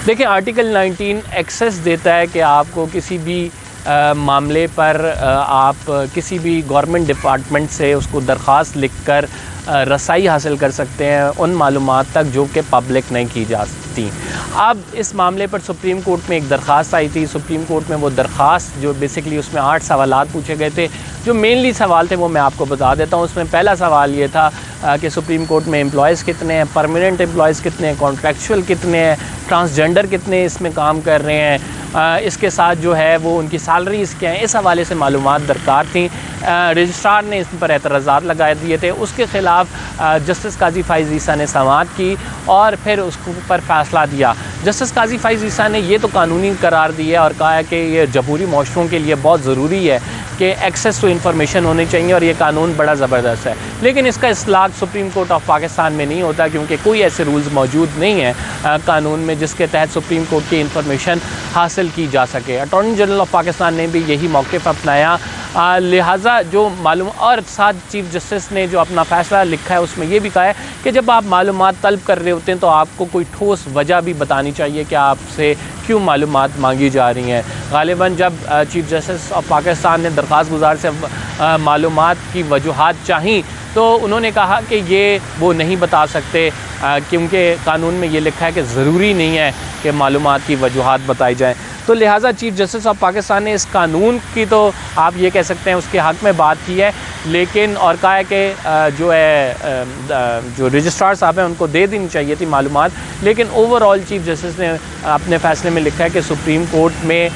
देखिए, article 19 access देता है कि आपको किसी भी मामले पर आप किसी भी गवर्नमेंट डिपार्टमेंट से उसको दरख्वास्त लिखकर रसाई हासिल कर सकते हैं उन मालूमात तक जो कि पब्लिक नहीं की जा सकती। अब इस मामले पर सुप्रीम कोर्ट में एक दरख्वास्त आई थी। सुप्रीम कोर्ट में वो दरख्वास्त जो बेसिकली उसमें 8 सवालात पूछे गए थे। जो मेनली सवाल थे वो मैं आपको बता देता हूँ। उसमें पहला सवाल ये था कि सुप्रीम कोर्ट में एम्प्लॉयज़ कितने हैं, परमानेंट एम्प्लॉयज़ कितने हैं, कॉन्ट्रैक्चुअल कितने हैं, ट्रांसजेंडर कितने इसमें काम कर रहे हैं, इसके साथ जो है वो उनकी सैलरीज़ क्या हैं, इस हवाले से मालूमात दरकार थी। रजिस्ट्रार ने इस पर एतराज़ात लगा दिए थे। उसके ख़िलाफ़ जस्टिस काजी फ़ाइज़ ईसा ने समाअत की और फिर उसके ऊपर फ़ैसला दिया। जस्टिस काजी फ़ाइज़ ईसा ने ये तो कानूनी करार दिया और कहा है कि ये जमहूरी माशरों के लिए बहुत ज़रूरी है कि एक्सेस टू इंफॉर्मेशन होनी चाहिए और ये कानून बड़ा ज़बरदस्त है। लेकिन इसका इस्लाक सुप्रीम कोर्ट ऑफ पाकिस्तान में नहीं होता, क्योंकि कोई ऐसे रूल्स मौजूद नहीं हैं कानून में जिसके तहत सुप्रीम कोर्ट की इंफॉर्मेशन हासिल की जा सके। अटॉर्नी जनरल ऑफ पाकिस्तान ने भी यही मौक़िफ़ अपनाया। लिहाजा जो मालूम और साथ चीफ जस्टिस ने जो अपना फ़ैसला लिखा है उसमें ये भी कहा है कि जब आप मालूमात तलब कर रहे होते हैं तो आपको कोई ठोस वजह भी बतानी चाहिए कि आपसे क्यों मालूमात मांगी जा रही हैं। गालिबन जब चीफ जस्टिस ऑफ पाकिस्तान ने दरख्वास्त गुज़ार से मालूमात की वजूहात चाहीं तो उन्होंने कहा कि ये वो नहीं बता सकते क्योंकि कानून में ये लिखा है कि ज़रूरी नहीं है कि मालूमात की वजूहात बताई जाएँ। तो लिहाजा चीफ जस्टिस ऑफ पाकिस्तान ने इस कानून की तो आप ये कह सकते हैं उसके हक़ में बात की है, लेकिन और कहा है कि जो है जो रजिस्ट्रार साहब हैं उनको दे देनी चाहिए थी मालूमात। लेकिन ओवरऑल चीफ जस्टिस ने अपने फ़ैसले में लिखा है कि सुप्रीम कोर्ट में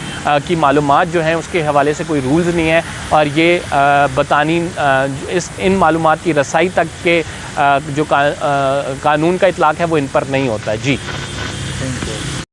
की मालूमात जो हैं उसके हवाले से कोई रूल्स नहीं है और ये बतानी इन मालूमात की रसाई तक के जो कानून का इतलाक़ है वो इन पर नहीं होता है। जी।